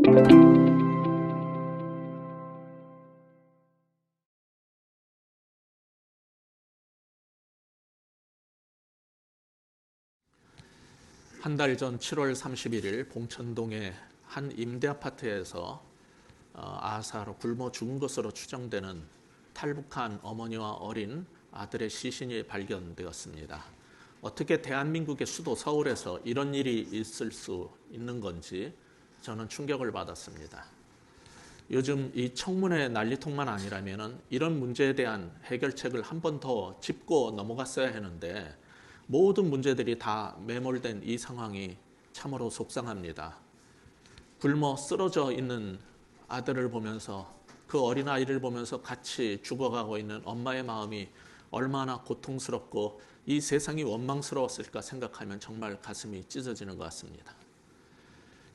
한 달 전 7월 31일 봉천동의 한 임대아파트에서 아사로 굶어 죽은 것으로 추정되는 탈북한 어머니와 어린 아들의 시신이 발견되었습니다. 어떻게 대한민국의 수도 서울에서 이런 일이 있을 수 있는 건지 저는 충격을 받았습니다. 요즘 이 청문회 난리통만 아니라면 이런 문제에 대한 해결책을 한 번 더 짚고 넘어갔어야 하는데 모든 문제들이 다 매몰된 이 상황이 참으로 속상합니다. 굶어 쓰러져 있는 아들을 보면서, 그 어린아이를 보면서 같이 죽어가고 있는 엄마의 마음이 얼마나 고통스럽고 이 세상이 원망스러웠을까 생각하면 정말 가슴이 찢어지는 것 같습니다.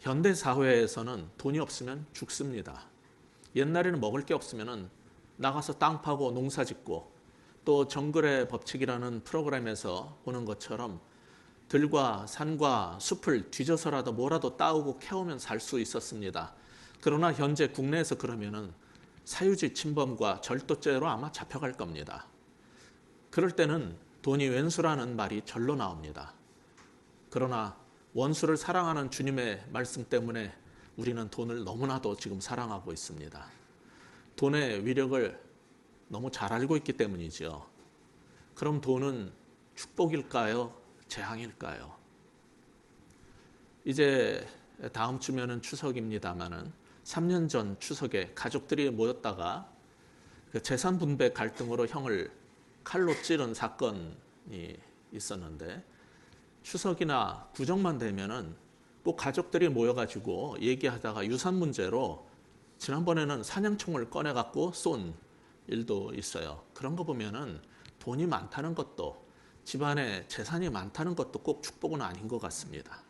현대 사회에서는 돈이 없으면 죽습니다. 옛날에는 먹을 게 없으면 나가서 땅 파고 농사 짓고, 또 정글의 법칙이라는 프로그램에서 보는 것처럼 들과 산과 숲을 뒤져서라도 뭐라도 따오고 캐오면 살 수 있었습니다. 그러나 현재 국내에서 그러면은 사유지 침범과 절도죄로 아마 잡혀갈 겁니다. 그럴 때는 돈이 왼수라는 말이 절로 나옵니다. 그러나 원수를 사랑하는 주님의 말씀 때문에 우리는 돈을 너무나도 지금 사랑하고 있습니다. 돈의 위력을 너무 잘 알고 있기 때문이죠. 그럼 돈은 축복일까요? 재앙일까요? 이제 다음 주면은 추석입니다만은 3년 전 추석에 가족들이 모였다가 그 재산 분배 갈등으로 형을 칼로 찌른 사건이 있었는데, 추석이나 구정만 되면은 꼭 가족들이 모여가지고 얘기하다가 유산 문제로 지난번에는 사냥총을 꺼내갖고 쏜 일도 있어요. 그런 거 보면은 돈이 많다는 것도, 집안에 재산이 많다는 것도 꼭 축복은 아닌 것 같습니다.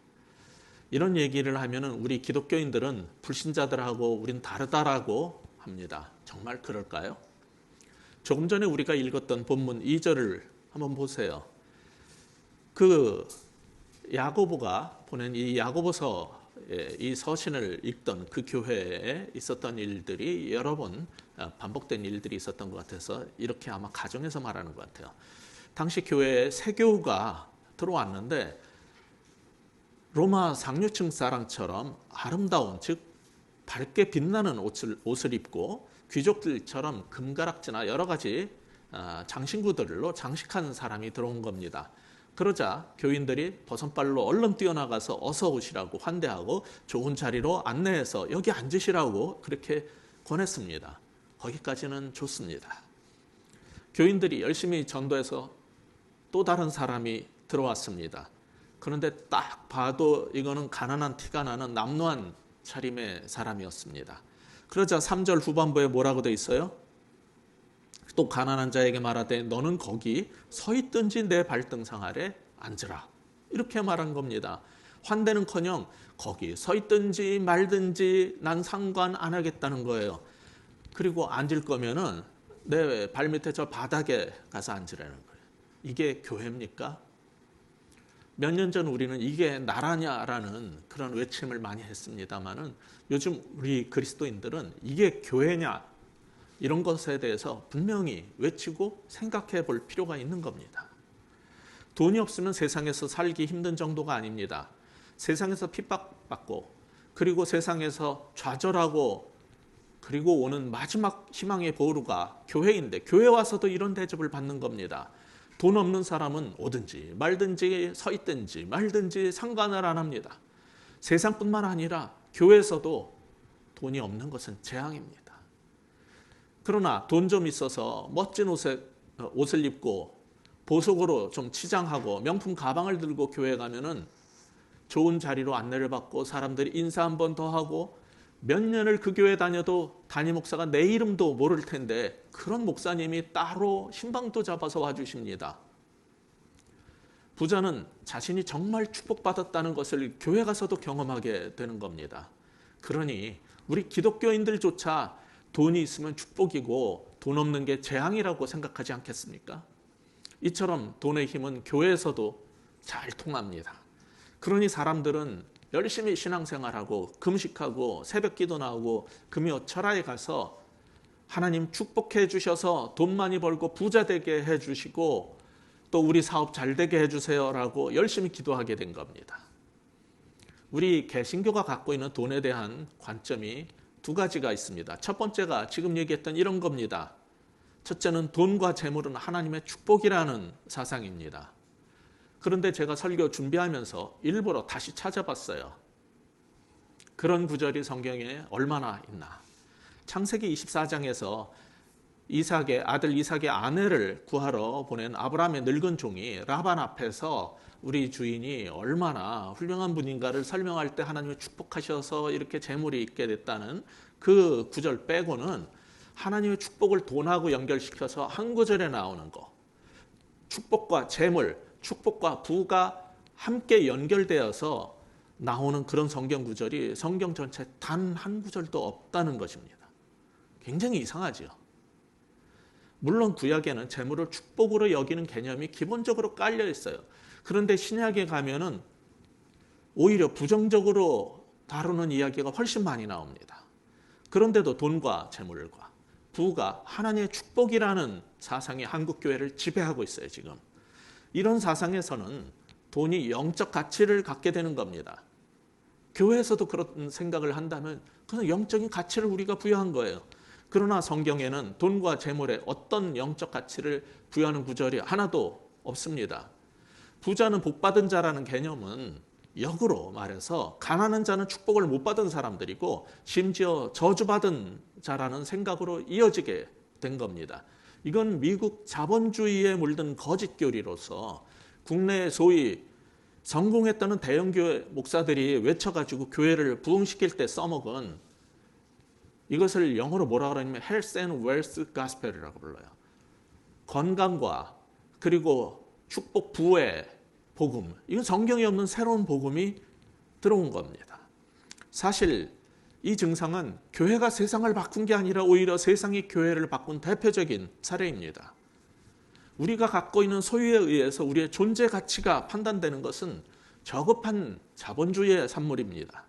이런 얘기를 하면은 우리 기독교인들은 불신자들하고 우린 다르다라고 합니다. 정말 그럴까요? 조금 전에 우리가 읽었던 본문 2절을 한번 보세요. 그 야고보가 보낸 이 야고보서, 이 서신을 읽던 그 교회에 있었던 일들이 여러 번 반복된 일들이 있었던 것 같아서 이렇게 아마 가정에서 말하는 것 같아요. 당시 교회에 세교우가 들어왔는데 로마 상류층 사람처럼 아름다운, 즉 밝게 빛나는 옷을 입고 귀족들처럼 금가락지나 여러 가지 장신구들로 장식한 사람이 들어온 겁니다. 그러자 교인들이 버선발로 얼른 뛰어나가서 어서 오시라고 환대하고 좋은 자리로 안내해서 여기 앉으시라고 그렇게 권했습니다. 거기까지는 좋습니다. 교인들이 열심히 전도해서 또 다른 사람이 들어왔습니다. 그런데 딱 봐도 이거는 가난한 티가 나는 남루한 차림의 사람이었습니다. 그러자 3절 후반부에 뭐라고 돼 있어요? 또 가난한 자에게 말하되 너는 거기 서 있든지 내 발등상 아래 앉으라. 이렇게 말한 겁니다. 환대는커녕 거기 서 있든지 말든지 난 상관 안 하겠다는 거예요. 그리고 앉을 거면은 내 발밑에 저 바닥에 가서 앉으라는 거예요. 이게 교회입니까? 몇 년 전 우리는 이게 나라냐라는 그런 외침을 많이 했습니다만은 요즘 우리 그리스도인들은 이게 교회냐, 이런 것에 대해서 분명히 외치고 생각해 볼 필요가 있는 겁니다. 돈이 없으면 세상에서 살기 힘든 정도가 아닙니다. 세상에서 핍박받고, 그리고 세상에서 좌절하고, 그리고 오는 마지막 희망의 보루가 교회인데, 교회 와서도 이런 대접을 받는 겁니다. 돈 없는 사람은 오든지 말든지 서 있든지 말든지 상관을 안 합니다. 세상뿐만 아니라 교회에서도 돈이 없는 것은 재앙입니다. 그러나 돈 좀 있어서 멋진 옷을 입고 보석으로 좀 치장하고 명품 가방을 들고 교회 가면은 좋은 자리로 안내를 받고 사람들이 인사 한 번 더 하고 몇 년을 그 교회 다녀도 담임 목사가 내 이름도 모를 텐데 그런 목사님이 따로 신방도 잡아서 와주십니다. 부자는 자신이 정말 축복받았다는 것을 교회 가서도 경험하게 되는 겁니다. 그러니 우리 기독교인들조차 돈이 있으면 축복이고 돈 없는 게 재앙이라고 생각하지 않겠습니까? 이처럼 돈의 힘은 교회에서도 잘 통합니다. 그러니 사람들은 열심히 신앙생활하고 금식하고 새벽기도 나오고 금요 철야에 가서 하나님 축복해 주셔서 돈 많이 벌고 부자 되게 해 주시고 또 우리 사업 잘 되게 해 주세요라고 열심히 기도하게 된 겁니다. 우리 개신교가 갖고 있는 돈에 대한 관점이 두 가지가 있습니다. 첫 번째가 지금 얘기했던 이런 겁니다. 첫째는 돈과 재물은 하나님의 축복이라는 사상입니다. 그런데 제가 설교 준비하면서 일부러 다시 찾아봤어요. 그런 구절이 성경에 얼마나 있나. 창세기 24장에서 이삭의 아들 이삭의 아내를 구하러 보낸 아브라함의 늙은 종이 라반 앞에서 우리 주인이 얼마나 훌륭한 분인가를 설명할 때 하나님이 축복하셔서 이렇게 재물이 있게 됐다는 그 구절 빼고는 하나님의 축복을 돈하고 연결시켜서 한 구절에 나오는 거. 축복과 재물, 축복과 부가 함께 연결되어서 나오는 그런 성경 구절이 성경 전체 단 한 구절도 없다는 것입니다. 굉장히 이상하죠. 물론 구약에는 재물을 축복으로 여기는 개념이 기본적으로 깔려 있어요. 그런데 신약에 가면은 오히려 부정적으로 다루는 이야기가 훨씬 많이 나옵니다. 그런데도 돈과 재물과 부가 하나님의 축복이라는 사상이 한국 교회를 지배하고 있어요, 지금. 이런 사상에서는 돈이 영적 가치를 갖게 되는 겁니다. 교회에서도 그런 생각을 한다면 그건 영적인 가치를 우리가 부여한 거예요. 그러나 성경에는 돈과 재물에 어떤 영적 가치를 부여하는 구절이 하나도 없습니다. 부자는 복받은 자라는 개념은 역으로 말해서 가난한 자는 축복을 못 받은 사람들이고 심지어 저주받은 자라는 생각으로 이어지게 된 겁니다. 이건 미국 자본주의에 물든 거짓 교리로서 국내에 소위 성공했다는 대형교회 목사들이 외쳐가지고 교회를 부흥시킬 때 써먹은 이것을 영어로 뭐라 그러냐면 Health and Wealth Gospel이라고 불러요. 건강과 그리고 축복 부의 복음. 이건 성경에 없는 새로운 복음이 들어온 겁니다. 사실 이 증상은 교회가 세상을 바꾼 게 아니라 오히려 세상이 교회를 바꾼 대표적인 사례입니다. 우리가 갖고 있는 소유에 의해서 우리의 존재 가치가 판단되는 것은 저급한 자본주의의 산물입니다.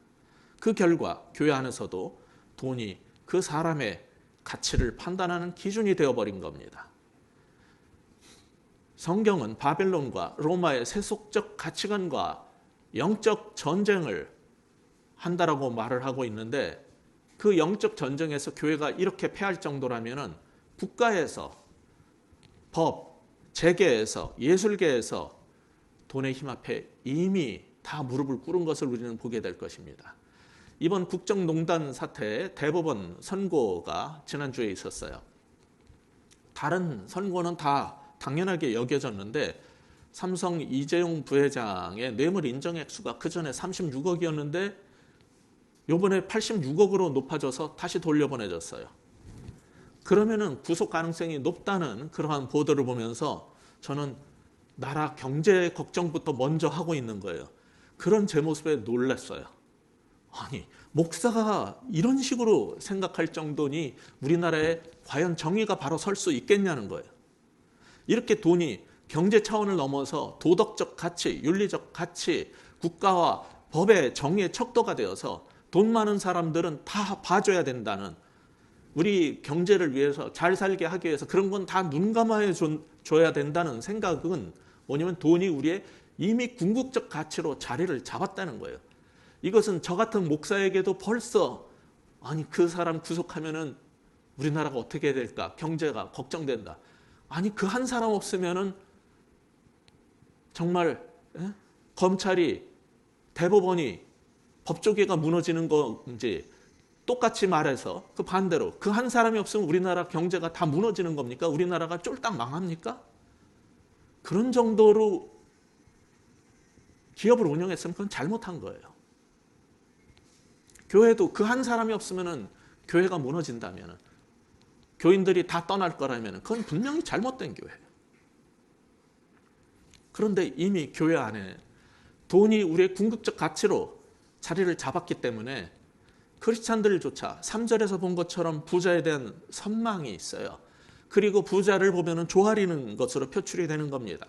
그 결과 교회 안에서도 돈이 그 사람의 가치를 판단하는 기준이 되어버린 겁니다. 성경은 바벨론과 로마의 세속적 가치관과 영적 전쟁을 한다라고 말을 하고 있는데 그 영적 전쟁에서 교회가 이렇게 패할 정도라면 국가에서 법, 재계에서 예술계에서 돈의 힘 앞에 이미 다 무릎을 꿇은 것을 우리는 보게 될 것입니다. 이번 국정농단 사태의 대법원 선고가 지난주에 있었어요. 다른 선고는 다 당연하게 여겨졌는데 삼성 이재용 부회장의 뇌물 인정 액수가 그전에 36억이었는데 이번에 86억으로 높아져서 다시 돌려보내졌어요. 그러면은 구속 가능성이 높다는 그러한 보도를 보면서 저는 나라 경제 걱정부터 먼저 하고 있는 거예요. 그런 제 모습에 놀랐어요. 아니, 목사가 이런 식으로 생각할 정도니 우리나라에 과연 정의가 바로 설 수 있겠냐는 거예요. 이렇게 돈이 경제 차원을 넘어서 도덕적 가치, 윤리적 가치, 국가와 법의 정의의 척도가 되어서 돈 많은 사람들은 다 봐줘야 된다는, 우리 경제를 위해서 잘 살게 하기 위해서 그런 건 다 눈 감아해 줘야 된다는 생각은 뭐냐면 돈이 우리의 이미 궁극적 가치로 자리를 잡았다는 거예요. 이것은 저 같은 목사에게도 벌써 아니 그 사람 구속하면은 우리나라가 어떻게 될까? 경제가 걱정된다. 아니 그 한 사람 없으면은 정말 검찰이 대법원이 법조계가 무너지는 건지 똑같이 말해서 그 반대로 그 한 사람이 없으면 우리나라 경제가 다 무너지는 겁니까? 우리나라가 쫄딱 망합니까? 그런 정도로 기업을 운영했으면 그건 잘못한 거예요. 교회도 그 한 사람이 없으면 교회가 무너진다면, 교인들이 다 떠날 거라면 그건 분명히 잘못된 교회예요. 그런데 이미 교회 안에 돈이 우리의 궁극적 가치로 자리를 잡았기 때문에 크리스찬들조차 3절에서 본 것처럼 부자에 대한 선망이 있어요. 그리고 부자를 보면 조아리는 것으로 표출이 되는 겁니다.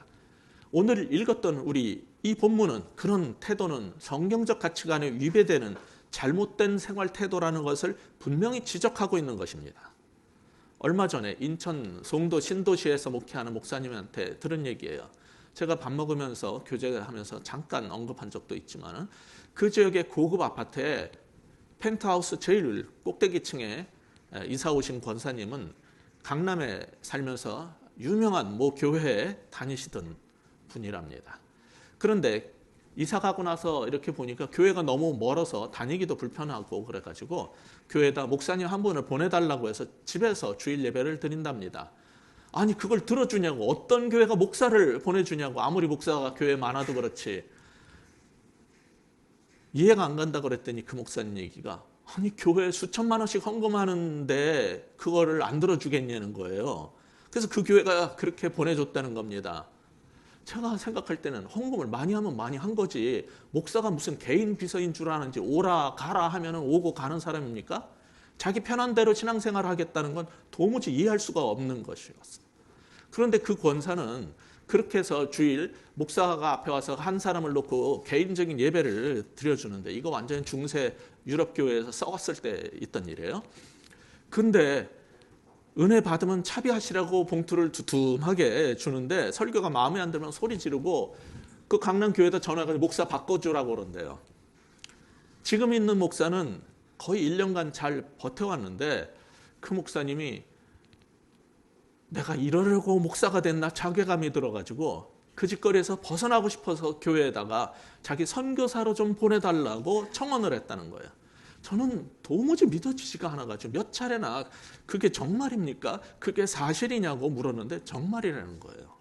오늘 읽었던 우리 이 본문은 그런 태도는 성경적 가치관에 위배되는 잘못된 생활 태도라는 것을 분명히 지적하고 있는 것입니다. 얼마 전에 인천 송도 신도시에서 목회하는 목사님한테 들은 얘기예요. 제가 밥 먹으면서 교제하면서 잠깐 언급한 적도 있지만 그 지역의 고급 아파트에 펜트하우스 제일 꼭대기층에 이사 오신 권사님은 강남에 살면서 유명한 모 교회에 다니시던 분이랍니다. 그런데 이사 가고 나서 이렇게 보니까 교회가 너무 멀어서 다니기도 불편하고 그래가지고 교회에다 목사님 한 분을 보내달라고 해서 집에서 주일 예배를 드린답니다. 아니 그걸 들어주냐고, 어떤 교회가 목사를 보내주냐고, 아무리 목사가 교회에 많아도 그렇지. 이해가 안 간다 그랬더니 그 목사님 얘기가, 아니 교회에 수천만 원씩 헌금하는데 그거를 안 들어주겠냐는 거예요. 그래서 그 교회가 그렇게 보내줬다는 겁니다. 제가 생각할 때는 헌금을 많이 하면 많이 한 거지, 목사가 무슨 개인 비서인 줄 아는지 오라 가라 하면 오고 가는 사람입니까? 자기 편한 대로 신앙생활을 하겠다는 건 도무지 이해할 수가 없는 것이었어요. 그런데 그 권사는 그렇게 해서 주일 목사가 앞에 와서 한 사람을 놓고 개인적인 예배를 드려주는데, 이거 완전히 중세 유럽 교회에서 썩었을 때 있던 일이에요. 근데 은혜 받으면 차비하시라고 봉투를 두툼하게 주는데 설교가 마음에 안 들면 소리 지르고 그 강남 교회에다 전화해서 목사 바꿔주라고 그런대요. 지금 있는 목사는 거의 1년간 잘 버텨왔는데 그 목사님이 내가 이러려고 목사가 됐나 자괴감이 들어가지고 그 짓거리에서 벗어나고 싶어서 교회에다가 자기 선교사로 좀 보내달라고 청원을 했다는 거예요. 저는 도무지 믿어지지가 않아가지고 몇 차례나 그게 정말입니까? 그게 사실이냐고 물었는데 정말이라는 거예요.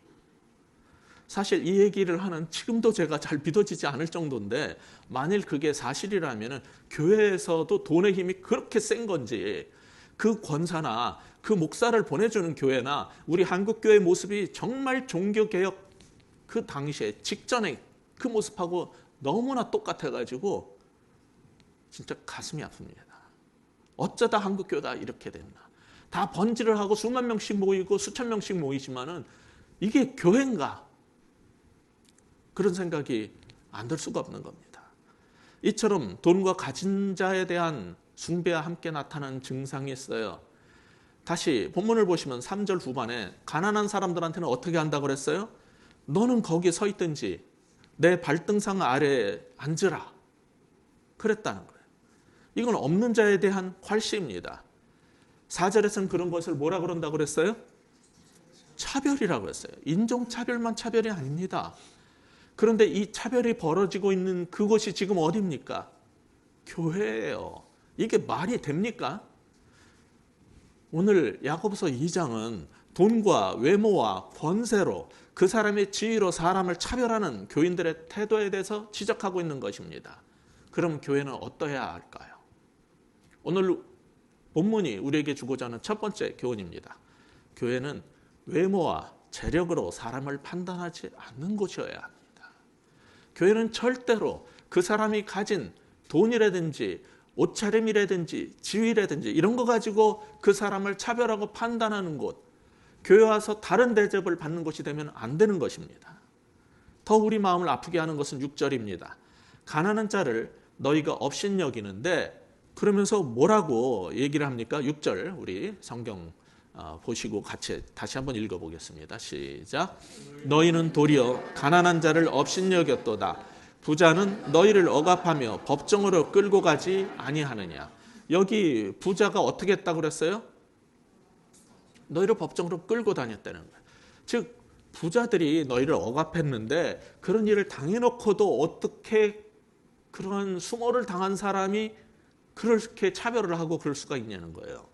사실 이 얘기를 하는 지금도 제가 잘 믿어지지 않을 정도인데, 만일 그게 사실이라면 교회에서도 돈의 힘이 그렇게 센 건지, 그 권사나 그 목사를 보내주는 교회나 우리 한국교회의 모습이 정말 종교개혁 그 당시에 직전에 그 모습하고 너무나 똑같아가지고 진짜 가슴이 아픕니다. 어쩌다 한국교회가 이렇게 됐나. 다 번지를 하고 수만 명씩 모이고 수천 명씩 모이지만은 이게 교회인가? 그런 생각이 안 들 수가 없는 겁니다. 이처럼 돈과 가진 자에 대한 숭배와 함께 나타나는 증상이 있어요. 다시 본문을 보시면 3절 후반에 가난한 사람들한테는 어떻게 한다고 그랬어요? 너는 거기에 서 있든지 내 발등상 아래에 앉으라. 그랬다는 거예요. 이건 없는 자에 대한 괄시입니다. 4절에서는 그런 것을 뭐라 그런다고 그랬어요? 차별이라고 했어요. 인종차별만 차별이 아닙니다. 그런데 이 차별이 벌어지고 있는 그곳이 지금 어디입니까? 교회예요. 이게 말이 됩니까? 오늘 야고보서 2장은 돈과 외모와 권세로 그 사람의 지위로 사람을 차별하는 교인들의 태도에 대해서 지적하고 있는 것입니다. 그럼 교회는 어떠해야 할까요? 오늘 본문이 우리에게 주고자 하는 첫 번째 교훈입니다. 교회는 외모와 재력으로 사람을 판단하지 않는 곳이어야 합니다. 교회는 절대로 그 사람이 가진 돈이라든지 옷차림이라든지 지위라든지 이런 거 가지고 그 사람을 차별하고 판단하는 곳, 교회 와서 다른 대접을 받는 곳이 되면 안 되는 것입니다. 더 우리 마음을 아프게 하는 것은 6절입니다. 가난한 자를 너희가 업신여기는데, 그러면서 뭐라고 얘기를 합니까? 6절 우리 성경 보시고 같이 다시 한번 읽어보겠습니다. 시작. 너희는 도리어 가난한 자를 업신여겼도다. 부자는 너희를 억압하며 법정으로 끌고 가지 아니하느냐. 여기 부자가 어떻게 했다고 그랬어요? 너희를 법정으로 끌고 다녔다는 거예요. 즉 부자들이 너희를 억압했는데 그런 일을 당해놓고도 어떻게 그런 수모를 당한 사람이 그렇게 차별을 하고 그럴 수가 있냐는 거예요.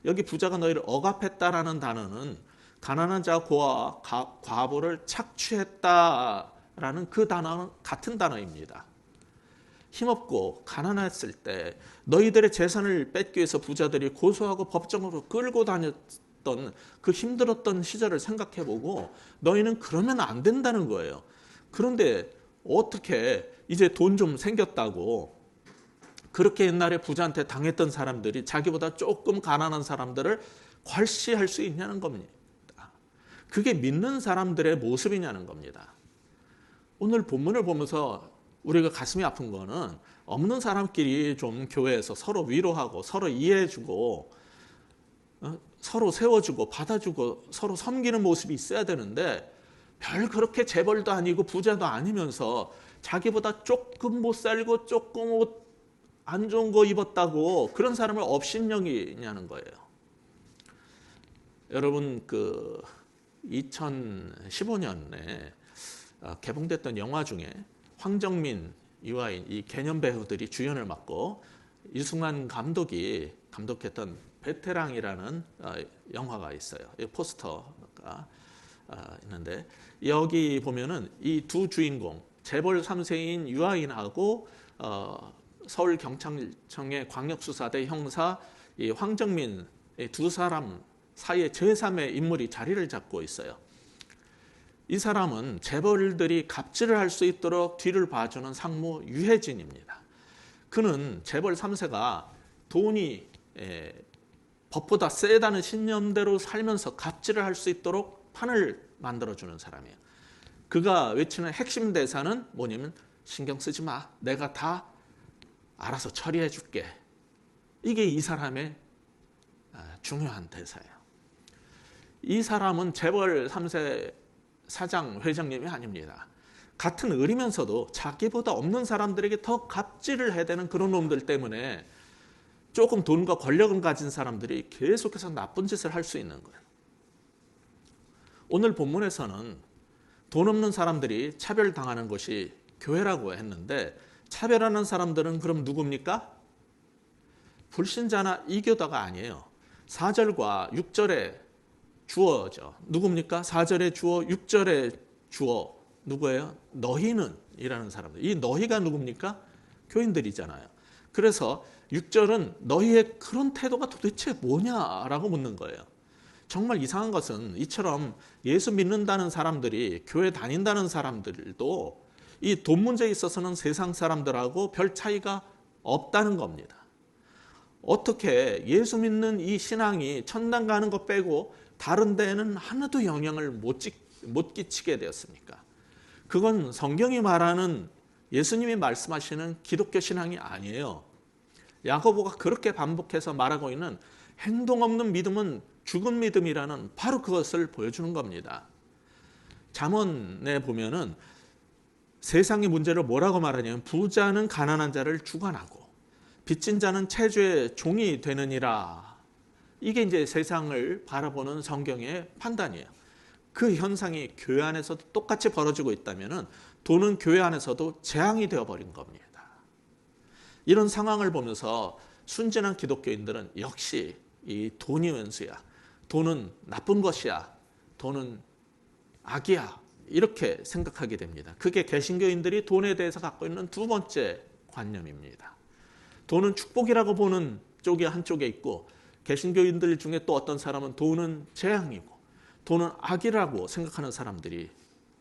여기 부자가 너희를 억압했다라는 단어는 가난한 자와 과부를 착취했다라는 그 단어는 같은 단어입니다. 힘없고 가난했을 때 너희들의 재산을 뺏기 위해서 부자들이 고소하고 법정으로 끌고 다녔던 그 힘들었던 시절을 생각해보고 너희는 그러면 안 된다는 거예요. 그런데 어떻게 이제 돈 좀 생겼다고 그렇게 옛날에 부자한테 당했던 사람들이 자기보다 조금 가난한 사람들을 괄시할 수 있냐는 겁니다. 그게 믿는 사람들의 모습이냐는 겁니다. 오늘 본문을 보면서 우리가 가슴이 아픈 거는 없는 사람끼리 좀 교회에서 서로 위로하고 서로 이해해주고 서로 세워주고 받아주고 서로 섬기는 모습이 있어야 되는데 별 그렇게 재벌도 아니고 부자도 아니면서 자기보다 조금 못 살고 조금 옷 안 좋은 거 입었다고 그런 사람을 업신여기냐는 거예요. 여러분 2015년에 개봉됐던 영화 중에 황정민, 유아인 이 개념 배우들이 주연을 맡고 이승환 감독이 감독했던 베테랑이라는 영화가 있어요. 이 포스터가 있는데 여기 보면은 이 두 주인공 재벌 3세인 유아인하고 서울경찰청의 광역수사대 형사 이 황정민 두 사람 사이에 제3의 인물이 자리를 잡고 있어요. 이 사람은 재벌들이 갑질을 할 수 있도록 뒤를 봐주는 상무 유해진입니다. 그는 재벌 3세가 돈이 법보다 세다는 신념대로 살면서 갑질을 할 수 있도록 판을 만들어주는 사람이에요. 그가 외치는 핵심 대사는 뭐냐면 신경 쓰지 마. 내가 다 알아서 처리해 줄게. 이게 이 사람의 중요한 대사예요. 이 사람은 재벌 3세 사장, 회장님이 아닙니다. 같은 을이면서도 자기보다 없는 사람들에게 더 갑질을 해대는 그런 놈들 때문에 조금 돈과 권력을 가진 사람들이 계속해서 나쁜 짓을 할 수 있는 거예요. 오늘 본문에서는 돈 없는 사람들이 차별당하는 것이 교회라고 했는데 차별하는 사람들은 그럼 누굽니까? 불신자나 이교도가 아니에요. 4절과 6절에 주어죠. 누굽니까? 4절에 주어, 6절에 주어. 누구예요? 너희는 이라는 사람들. 이 너희가 누굽니까? 교인들이잖아요. 그래서 6절은 너희의 그런 태도가 도대체 뭐냐라고 묻는 거예요. 정말 이상한 것은 이처럼 예수 믿는다는 사람들이 교회 다닌다는 사람들도 이 돈 문제에 있어서는 세상 사람들하고 별 차이가 없다는 겁니다. 어떻게 예수 믿는 이 신앙이 천당 가는 것 빼고 다른 데에는 하나도 영향을 못 끼치게 되었습니까? 그건 성경이 말하는 예수님이 말씀하시는 기독교 신앙이 아니에요. 야고보가 그렇게 반복해서 말하고 있는 행동 없는 믿음은 죽은 믿음이라는 바로 그것을 보여주는 겁니다. 잠언에 보면은 세상의 문제를 뭐라고 말하냐면 부자는 가난한 자를 주관하고 빚진 자는 체주의 종이 되느니라. 이게 이제 세상을 바라보는 성경의 판단이에요. 그 현상이 교회 안에서도 똑같이 벌어지고 있다면 돈은 교회 안에서도 재앙이 되어버린 겁니다. 이런 상황을 보면서 순진한 기독교인들은 역시 이 돈이 원수야. 돈은 나쁜 것이야. 돈은 악이야. 이렇게 생각하게 됩니다. 그게 개신교인들이 돈에 대해서 갖고 있는 두 번째 관념입니다. 돈은 축복이라고 보는 쪽이 한쪽에 있고 개신교인들 중에 또 어떤 사람은 돈은 재앙이고 돈은 악이라고 생각하는 사람들이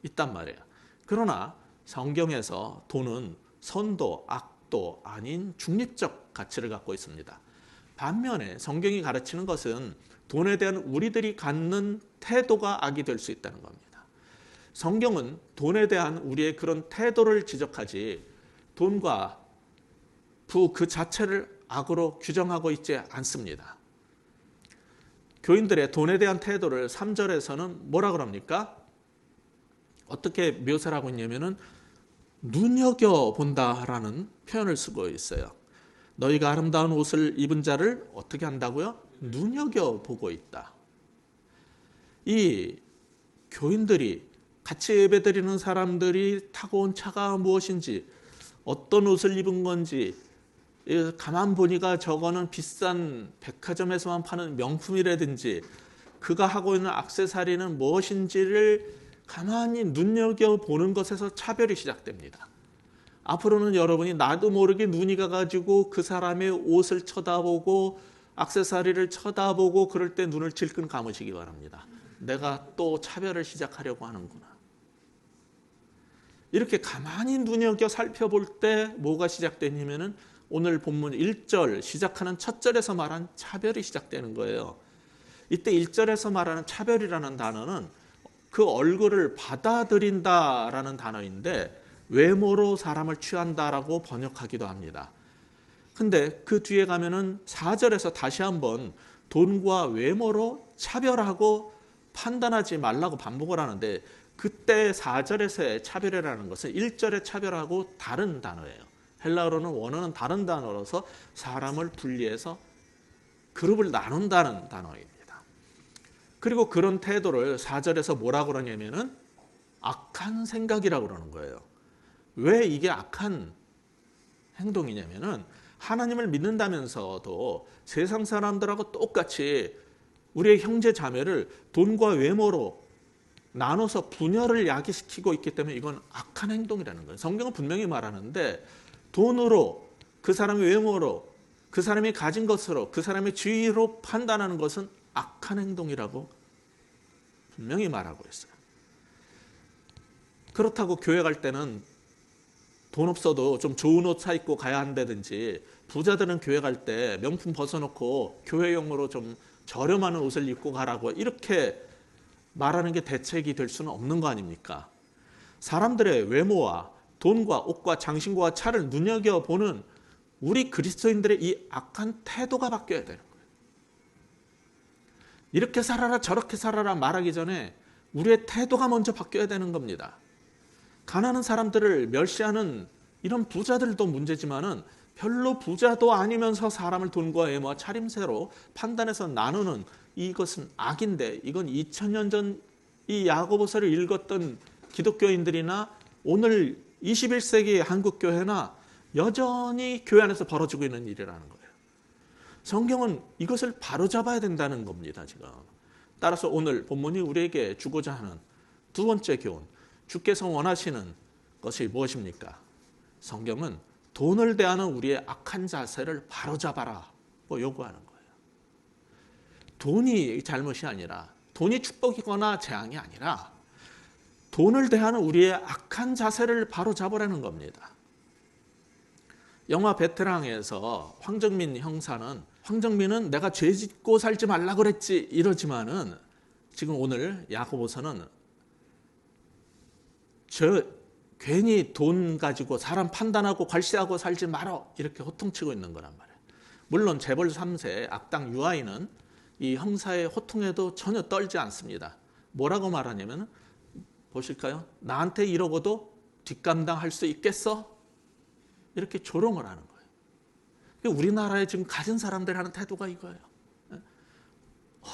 있단 말이에요. 그러나 성경에서 돈은 선도, 악도 아닌 중립적 가치를 갖고 있습니다. 반면에 성경이 가르치는 것은 돈에 대한 우리들이 갖는 태도가 악이 될 수 있다는 겁니다. 성경은 돈에 대한 우리의 그런 태도를 지적하지 돈과 부 그 자체를 악으로 규정하고 있지 않습니다. 교인들의 돈에 대한 태도를 3절에서는 뭐라 그럽니까? 어떻게 묘사를 하고 있냐면은 눈여겨본다라는 표현을 쓰고 있어요. 너희가 아름다운 옷을 입은 자를 어떻게 한다고요? 눈여겨보고 있다. 이 교인들이 같이 예배드리는 사람들이 타고 온 차가 무엇인지 어떤 옷을 입은 건지 가만 보니까 저거는 비싼 백화점에서만 파는 명품이라든지 그가 하고 있는 액세서리는 무엇인지를 가만히 눈여겨보는 것에서 차별이 시작됩니다. 앞으로는 여러분이 나도 모르게 눈이 가가지고 그 사람의 옷을 쳐다보고 액세서리를 쳐다보고 그럴 때 눈을 질끈 감으시기 바랍니다. 내가 또 차별을 시작하려고 하는구나. 이렇게 가만히 눈여겨 살펴볼 때 뭐가 시작되냐면은 오늘 본문 1절 시작하는 첫 절에서 말한 차별이 시작되는 거예요. 이때 1절에서 말하는 차별이라는 단어는 그 얼굴을 받아들인다라는 단어인데 외모로 사람을 취한다라고 번역하기도 합니다. 근데 그 뒤에 가면은 4절에서 다시 한번 돈과 외모로 차별하고 판단하지 말라고 반복을 하는데, 그때 4절에서의 차별이라는 것은 1절의 차별하고 다른 단어예요. 헬라어로는 원어는 다른 단어로서 사람을 분리해서 그룹을 나눈다는 단어입니다. 그리고 그런 태도를 4절에서 뭐라고 그러냐면은 악한 생각이라고 그러는 거예요. 왜 이게 악한 행동이냐면은 하나님을 믿는다면서도 세상 사람들하고 똑같이 우리의 형제 자매를 돈과 외모로 나눠서 분열을 야기시키고 있기 때문에 이건 악한 행동이라는 거예요. 성경은 분명히 말하는데 돈으로, 그 사람의 외모로, 그 사람이 가진 것으로, 그 사람의 지위로 판단하는 것은 악한 행동이라고 분명히 말하고 있어요. 그렇다고 교회 갈 때는 돈 없어도 좀 좋은 옷 사 입고 가야 한다든지, 부자들은 교회 갈 때 명품 벗어놓고 교회용으로 좀 저렴한 옷을 입고 가라고 이렇게 말하는 게 대책이 될 수는 없는 거 아닙니까? 사람들의 외모와 돈과 옷과 장신구와 차를 눈여겨보는 우리 그리스도인들의 이 악한 태도가 바뀌어야 되는 거예요. 이렇게 살아라 저렇게 살아라 말하기 전에 우리의 태도가 먼저 바뀌어야 되는 겁니다. 가난한 사람들을 멸시하는 이런 부자들도 문제지만은 별로 부자도 아니면서 사람을 돈과 외모와 차림새로 판단해서 나누는 이것은 악인데, 이건 2000년 전 이 야고보서를 읽었던 기독교인들이나 오늘 21세기 한국교회나 여전히 교회 안에서 벌어지고 있는 일이라는 거예요. 성경은 이것을 바로잡아야 된다는 겁니다, 지금. 따라서 오늘 본문이 우리에게 주고자 하는 두 번째 교훈, 주께서 원하시는 것이 무엇입니까? 성경은 돈을 대하는 우리의 악한 자세를 바로잡아라 요구하는 거예요. 돈이 잘못이 아니라, 돈이 축복이거나 재앙이 아니라 돈을 대하는 우리의 악한 자세를 바로잡으라는 겁니다. 영화 베테랑에서 황정민 형사는, 황정민은 내가 죄 짓고 살지 말라 그랬지 이러지만은 지금 오늘 야고보서는 괜히 돈 가지고 사람 판단하고 괄시하고 살지 말어 이렇게 호통치고 있는 거란 말이에요. 물론 재벌 3세 악당 유아인은 이 형사의 호통에도 전혀 떨지 않습니다. 뭐라고 말하냐면, 보실까요? 나한테 이러고도 뒷감당할 수 있겠어? 이렇게 조롱을 하는 거예요. 우리나라에 지금 가진 사람들이 하는 태도가 이거예요.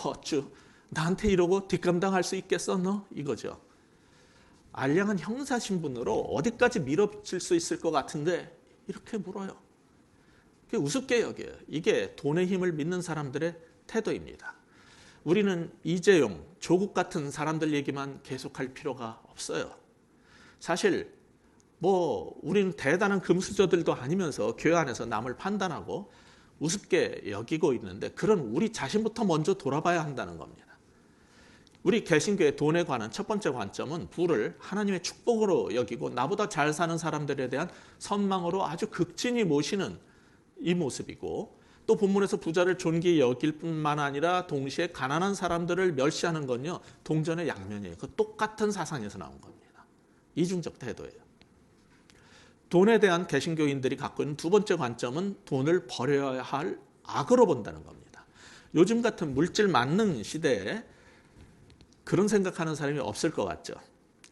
어쭈, 나한테 이러고 뒷감당할 수 있겠어 너? 이거죠. 알량한 형사 신분으로 어디까지 밀어붙일 수 있을 것 같은데 이렇게 물어요. 우습게 여겨요. 이게 돈의 힘을 믿는 사람들의 태도입니다. 우리는 이재용, 조국 같은 사람들 얘기만 계속할 필요가 없어요. 사실 우리는 대단한 금수저들도 아니면서 교회 안에서 남을 판단하고 우습게 여기고 있는데, 그런 우리 자신부터 먼저 돌아봐야 한다는 겁니다. 우리 개신교의 돈에 관한 첫 번째 관점은 부를 하나님의 축복으로 여기고 나보다 잘 사는 사람들에 대한 선망으로 아주 극진히 모시는 이 모습이고, 또 본문에서 부자를 존귀히 여길 뿐만 아니라 동시에 가난한 사람들을 멸시하는 건요, 동전의 양면이에요. 그 똑같은 사상에서 나온 겁니다. 이중적 태도예요. 돈에 대한 개신교인들이 갖고 있는 두 번째 관점은 돈을 버려야 할 악으로 본다는 겁니다. 요즘 같은 물질 만능 시대에 그런 생각하는 사람이 없을 것 같죠.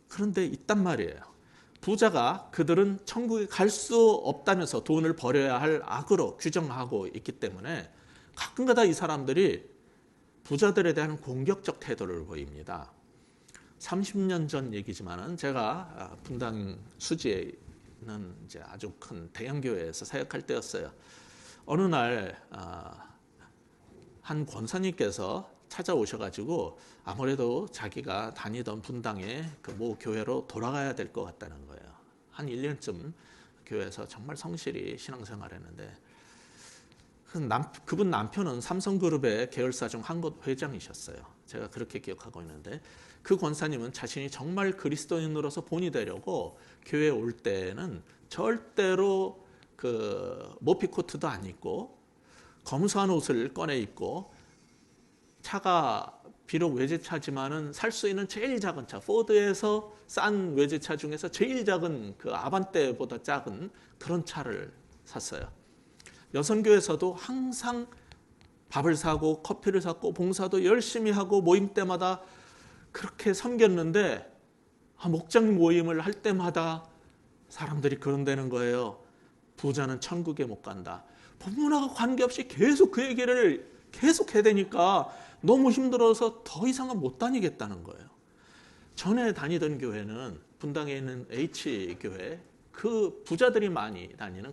그런데 있단 말이에요. 부자가 그들은 천국에 갈 수 없다면서 돈을 버려야 할 악으로 규정하고 있기 때문에 가끔가다 이 사람들이 부자들에 대한 공격적 태도를 보입니다. 30년 전 얘기지만은 제가 분당 수지에 있는 이제 아주 큰 대형 교회에서 사역할 때였어요. 어느 날 한 권사님께서 찾아오셔가지고 아무래도 자기가 다니던 분당의 그 모 교회로 돌아가야 될 것 같다는 거예요. 한 1년쯤 교회에서 정말 성실히 신앙생활했는데, 그분 남편은 삼성그룹의 계열사 중 한 곳 회장이셨어요. 제가 그렇게 기억하고 있는데, 그 권사님은 자신이 정말 그리스도인으로서 본이 되려고 교회에 올 때는 절대로 그 모피 코트도 안 입고 검소한 옷을 꺼내 입고 차가 비록 외제차지만은 살 수 있는 제일 작은 차, 포드에서 싼 외제차 중에서 제일 작은 그 아반떼보다 작은 그런 차를 샀어요. 여선교에서도 항상 밥을 사고 커피를 샀고 봉사도 열심히 하고 모임 때마다 그렇게 섬겼는데 목장 모임을 할 때마다 사람들이 그런다는 거예요. 부자는 천국에 못 간다. 본문하고 관계없이 계속 그 얘기를 계속 해야 되니까 너무 힘들어서 더 이상은 못 다니겠다는 거예요. 전에 다니던 교회는 분당에 있는 H교회, 그 부자들이 많이 다니는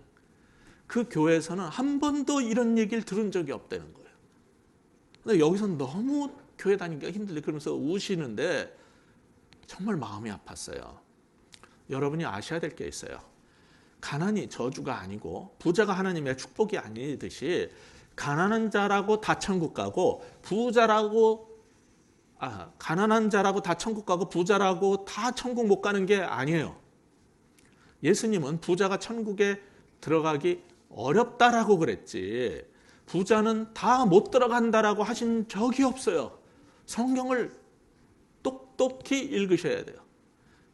그 교회에서는 한 번도 이런 얘기를 들은 적이 없다는 거예요. 근데 여기서는 너무 교회 다니기가 힘들대 그러면서 우시는데 정말 마음이 아팠어요. 여러분이 아셔야 될 게 있어요. 가난이 저주가 아니고 부자가 하나님의 축복이 아니듯이 가난한 자라고 다 천국 가고 가난한 자라고 다 천국 가고 부자라고 다 천국 못 가는 게 아니에요. 예수님은 부자가 천국에 들어가기 어렵다라고 그랬지 부자는 다 못 들어간다라고 하신 적이 없어요. 성경을 똑똑히 읽으셔야 돼요.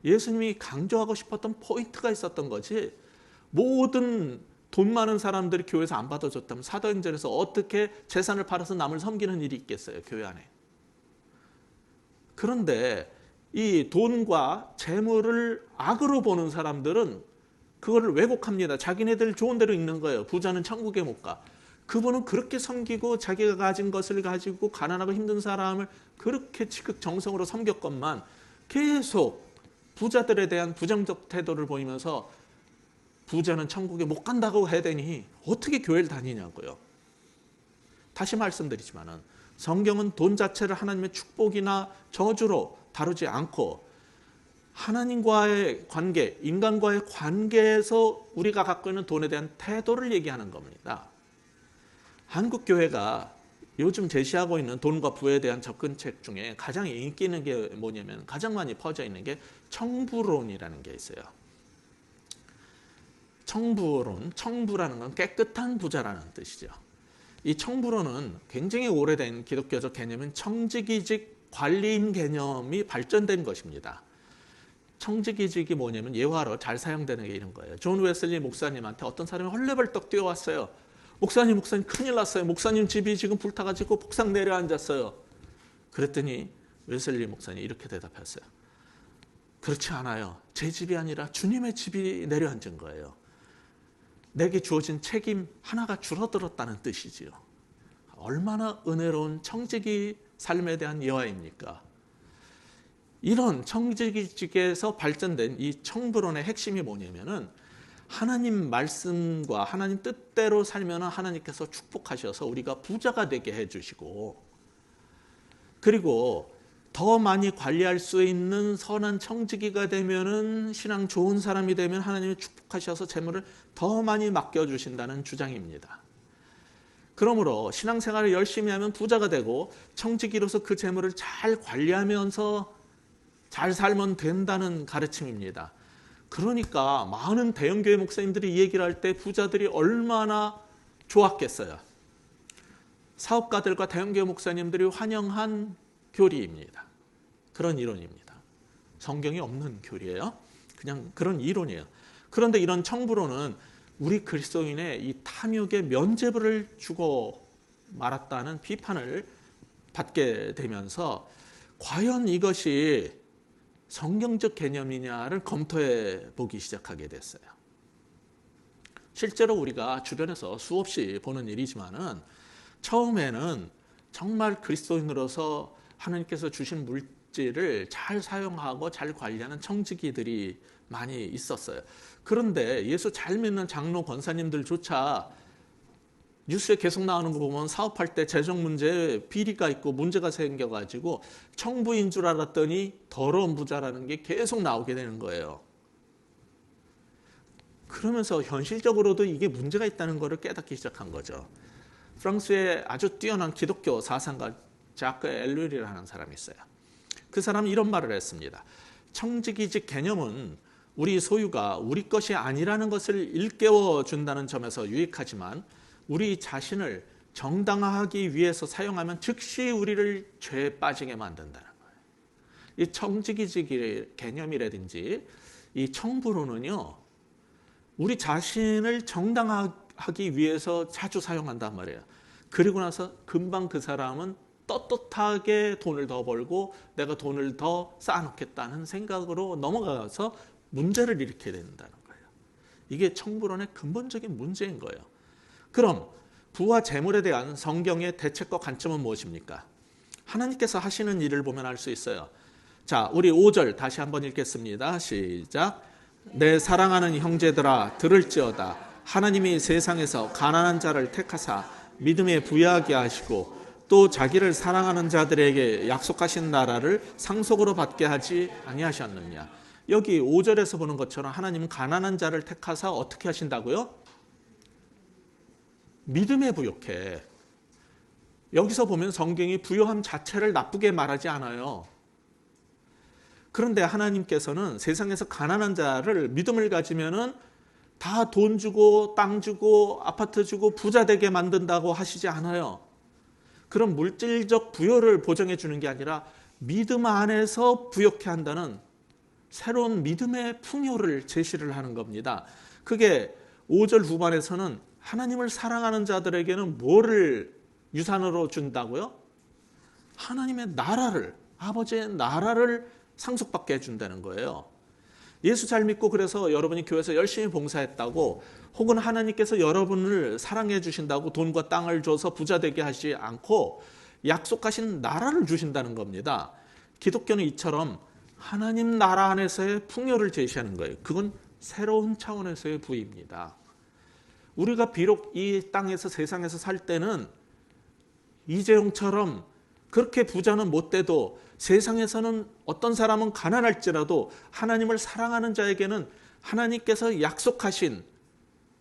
예수님이 강조하고 싶었던 포인트가 있었던 거지 모든 돈 많은 사람들이 교회에서 안 받아줬다면 사도행전에서 어떻게 재산을 팔아서 남을 섬기는 일이 있겠어요, 교회 안에. 그런데 이 돈과 재물을 악으로 보는 사람들은 그거를 왜곡합니다. 자기네들 좋은 대로 읽는 거예요. 부자는 천국에 못 가. 그분은 그렇게 섬기고 자기가 가진 것을 가지고 가난하고 힘든 사람을 그렇게 지극정성으로 섬겼건만 계속 부자들에 대한 부정적 태도를 보이면서 부자는 천국에 못 간다고 하더니 어떻게 교회를 다니냐고요. 다시 말씀드리지만은 성경은 돈 자체를 하나님의 축복이나 저주로 다루지 않고 하나님과의 관계, 인간과의 관계에서 우리가 갖고 있는 돈에 대한 태도를 얘기하는 겁니다. 한국 교회가 요즘 제시하고 있는 돈과 부에 대한 접근책 중에 가장 인기 있는 게 뭐냐면 가장 많이 퍼져 있는 게 청부론이라는 게 있어요. 청부론, 청부라는 건 깨끗한 부자라는 뜻이죠. 이 청부론은 굉장히 오래된 기독교적 개념인 청지기직 관리인 개념이 발전된 것입니다. 청지기직이 뭐냐면 예화로 잘 사용되는 게 이런 거예요. 존 웨슬리 목사님한테 어떤 사람이 헐레벌떡 뛰어왔어요. 목사님 큰일 났어요. 목사님 집이 지금 불타가지고 폭삭 내려앉았어요. 그랬더니 웨슬리 목사님이 이렇게 대답했어요. 그렇지 않아요. 제 집이 아니라 주님의 집이 내려앉은 거예요. 내게 주어진 책임 하나가 줄어들었다는 뜻이지요. 얼마나 은혜로운 청지기 삶에 대한 예화입니까? 이런 청지기직에서 발전된 이 청부론의 핵심이 뭐냐면은 하나님 말씀과 하나님 뜻대로 살면 하나님께서 축복하셔서 우리가 부자가 되게 해주시고 그리고 더 많이 관리할 수 있는 선한 청지기가 되면은 신앙 좋은 사람이 되면 하나님이 축복하셔서 재물을 더 많이 맡겨주신다는 주장입니다. 그러므로 신앙생활을 열심히 하면 부자가 되고 청지기로서 그 재물을 잘 관리하면서 잘 살면 된다는 가르침입니다. 그러니까 많은 대형교회 목사님들이 이 얘기를 할 때 부자들이 얼마나 좋았겠어요. 사업가들과 대형교회 목사님들이 환영한 교리입니다. 그런 이론입니다. 성경이 없는 교리예요. 그냥 그런 이론이에요. 그런데 이런 청부론은 우리 그리스도인의 이 탐욕의 면죄부를 주고 말았다는 비판을 받게 되면서 과연 이것이 성경적 개념이냐를 검토해 보기 시작하게 됐어요. 실제로 우리가 주변에서 수없이 보는 일이지만은 처음에는 정말 그리스도인으로서 하나님께서 주신 물질을 잘 사용하고 잘 관리하는 청지기들이 많이 있었어요. 그런데 예수 잘 믿는 장로 권사님들조차 뉴스에 계속 나오는 거 보면 사업할 때 재정 문제에 비리가 있고 문제가 생겨가지고 청부인 줄 알았더니 더러운 부자라는 게 계속 나오게 되는 거예요. 그러면서 현실적으로도 이게 문제가 있다는 것을 깨닫기 시작한 거죠. 프랑스에 아주 뛰어난 기독교 사상가 자크 엘룰이라는 사람이 있어요. 그 사람은 이런 말을 했습니다. 청지기직 개념은 우리 소유가 우리 것이 아니라는 것을 일깨워 준다는 점에서 유익하지만 우리 자신을 정당화하기 위해서 사용하면 즉시 우리를 죄에 빠지게 만든다는 거예요. 이 청지기적 개념이라든지 이 청부로는요, 우리 자신을 정당화하기 위해서 자주 사용한단 말이에요. 그리고 나서 금방 그 사람은 떳떳하게 돈을 더 벌고 내가 돈을 더 쌓아놓겠다는 생각으로 넘어가서 문제를 일으키게 된다는 거예요. 이게 청부론의 근본적인 문제인 거예요. 그럼 부와 재물에 대한 성경의 대책과 관점은 무엇입니까? 하나님께서 하시는 일을 보면 알 수 있어요. 자, 우리 5절 다시 한번 읽겠습니다. 시작. 내 사랑하는 형제들아 들을지어다. 하나님이 세상에서 가난한 자를 택하사 믿음에 부여하게 하시고 또 자기를 사랑하는 자들에게 약속하신 나라를 상속으로 받게 하지 아니하셨느냐. 여기 5절에서 보는 것처럼 하나님은 가난한 자를 택하사 어떻게 하신다고요? 믿음에 부여해. 여기서 보면 성경이 부여함 자체를 나쁘게 말하지 않아요. 그런데 하나님께서는 세상에서 가난한 자를 믿음을 가지면은 다 돈 주고 땅 주고 아파트 주고 부자 되게 만든다고 하시지 않아요. 그런 물질적 부여를 보장해 주는 게 아니라 믿음 안에서 부여케 한다는 새로운 믿음의 풍요를 제시를 하는 겁니다. 그게 5절 후반에서는 하나님을 사랑하는 자들에게는 뭐를 유산으로 준다고요? 하나님의 나라를, 아버지의 나라를 상속받게 해준다는 거예요. 예수 잘 믿고 그래서 여러분이 교회에서 열심히 봉사했다고, 혹은 하나님께서 여러분을 사랑해 주신다고 돈과 땅을 줘서 부자 되게 하지 않고 약속하신 나라를 주신다는 겁니다. 기독교는 이처럼 하나님 나라 안에서의 풍요를 제시하는 거예요. 그건 새로운 차원에서의 부입니다. 우리가 비록 이 땅에서 세상에서 살 때는 이재용처럼 그렇게 부자는 못 돼도 세상에서는 어떤 사람은 가난할지라도 하나님을 사랑하는 자에게는 하나님께서 약속하신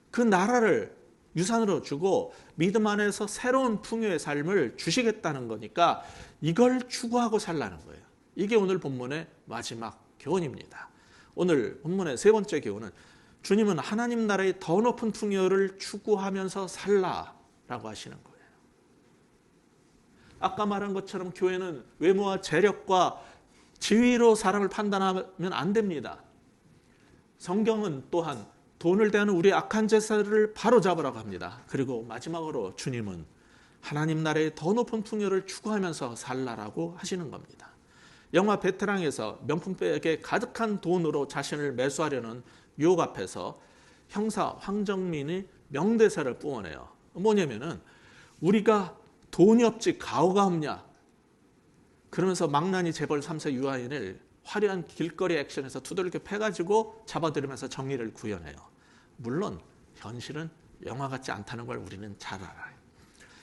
그 나라를 유산으로 주고 믿음 안에서 새로운 풍요의 삶을 주시겠다는 거니까 이걸 추구하고 살라는 거예요. 이게 오늘 본문의 마지막 교훈입니다. 오늘 본문의 세 번째 교훈은 주님은 하나님 나라의 더 높은 풍요를 추구하면서 살라라고 하시는 거예요. 아까 말한 것처럼 교회는 외모와 재력과 지위로 사람을 판단하면 안 됩니다. 성경은 또한 돈을 대하는 우리의 악한 제사를 바로잡으라고 합니다. 그리고 마지막으로 주님은 하나님 나라의 더 높은 풍요를 추구하면서 살라라고 하시는 겁니다. 영화 베테랑에서 명품백에 가득한 돈으로 자신을 매수하려는 유혹 앞에서 형사 황정민이 명대사를 뿜어내요. 뭐냐면은 우리가 돈이 없지 가오가 없냐. 그러면서 망나니 재벌 3세 유아인을 화려한 길거리 액션에서 두들겨 패가지고 잡아들이면서 정의를 구현해요. 물론 현실은 영화 같지 않다는 걸 우리는 잘 알아요.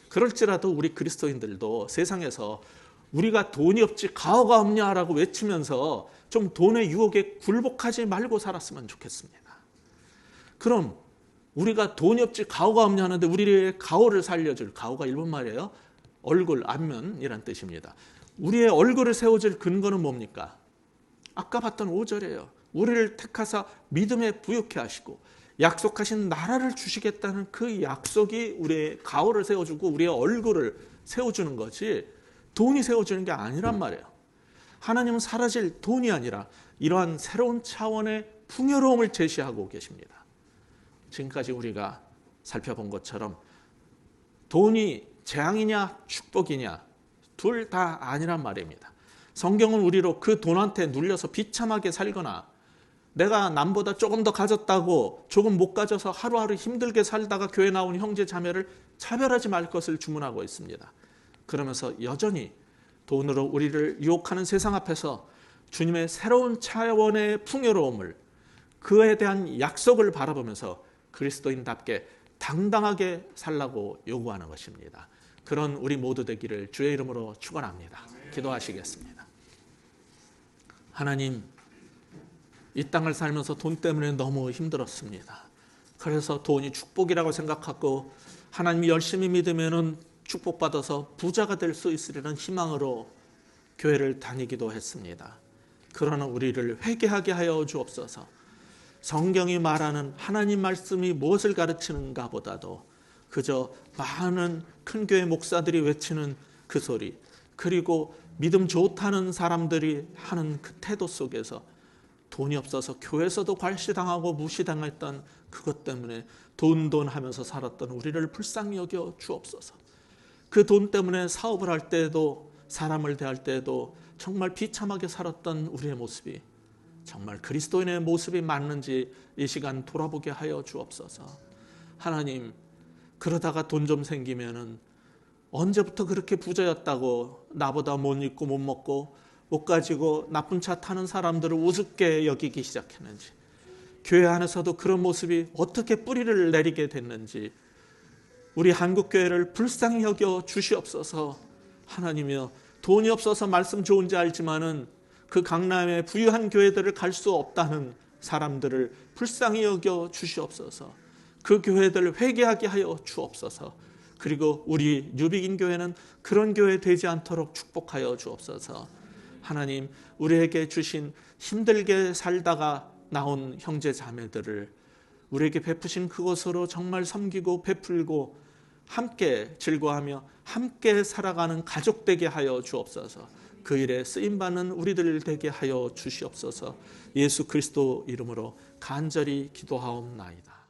그럴지라도 우리 그리스도인들도 세상에서 우리가 돈이 없지 가오가 없냐라고 외치면서 좀 돈의 유혹에 굴복하지 말고 살았으면 좋겠습니다. 그럼 우리가 돈이 없지 가오가 없냐 하는데 우리의 가오를 살려줄, 가오가 일본 말이에요. 얼굴, 안면이란 뜻입니다. 우리의 얼굴을 세워줄 근거는 뭡니까? 아까 봤던 5절이에요. 우리를 택하사 믿음에 부여케 하시고 약속하신 나라를 주시겠다는 그 약속이 우리의 가오를 세워주고 우리의 얼굴을 세워주는 거지 돈이 세워주는 게 아니란 말이에요. 하나님은 사라질 돈이 아니라 이러한 새로운 차원의 풍요로움을 제시하고 계십니다. 지금까지 우리가 살펴본 것처럼 돈이 재앙이냐 축복이냐 둘 다 아니란 말입니다. 성경은 우리로 그 돈한테 눌려서 비참하게 살거나 내가 남보다 조금 더 가졌다고 조금 못 가져서 하루하루 힘들게 살다가 교회 나온 형제 자매를 차별하지 말 것을 주문하고 있습니다. 그러면서 여전히 돈으로 우리를 유혹하는 세상 앞에서 주님의 새로운 차원의 풍요로움을 그에 대한 약속을 바라보면서 그리스도인답게 당당하게 살라고 요구하는 것입니다. 그런 우리 모두 되기를 주의 이름으로 축원합니다. 기도하시겠습니다. 하나님, 이 땅을 살면서 돈 때문에 너무 힘들었습니다. 그래서 돈이 축복이라고 생각하고 하나님이 열심히 믿으면 축복받아서 부자가 될 수 있으리라는 희망으로 교회를 다니기도 했습니다. 그러나 우리를 회개하게 하여 주옵소서. 성경이 말하는 하나님 말씀이 무엇을 가르치는가 보다도 그저 많은 큰 교회 목사들이 외치는 그 소리, 그리고 믿음 좋다는 사람들이 하는 그 태도 속에서 돈이 없어서 교회에서도 괄시당하고 무시당했던 그것 때문에 돈 하면서 살았던 우리를 불쌍히 여겨 주옵소서. 그 돈 때문에 사업을 할 때에도, 사람을 대할 때에도 정말 비참하게 살았던 우리의 모습이 정말 그리스도인의 모습이 맞는지 이 시간 돌아보게 하여 주옵소서. 하나님, 그러다가 돈 좀 생기면은 언제부터 그렇게 부자였다고 나보다 못 입고 못 먹고 옷 가지고 나쁜 차 타는 사람들을 우습게 여기기 시작했는지, 교회 안에서도 그런 모습이 어떻게 뿌리를 내리게 됐는지 우리 한국교회를 불쌍히 여겨 주시옵소서. 하나님이여, 돈이 없어서 말씀 좋은지 알지만은 그 강남의 부유한 교회들을 갈 수 없다는 사람들을 불쌍히 여겨 주시옵소서. 그 교회들 회개하게 하여 주옵소서. 그리고 우리 뉴비긴 교회는 그런 교회 되지 않도록 축복하여 주옵소서. 하나님, 우리에게 주신 힘들게 살다가 나온 형제 자매들을 우리에게 베푸신 그것으로 정말 섬기고 베풀고 함께 즐거워하며 함께 살아가는 가족 되게 하여 주옵소서. 그 일에 쓰임받는 우리들 되게 하여 주시옵소서. 예수 그리스도 이름으로 간절히 기도하옵나이다.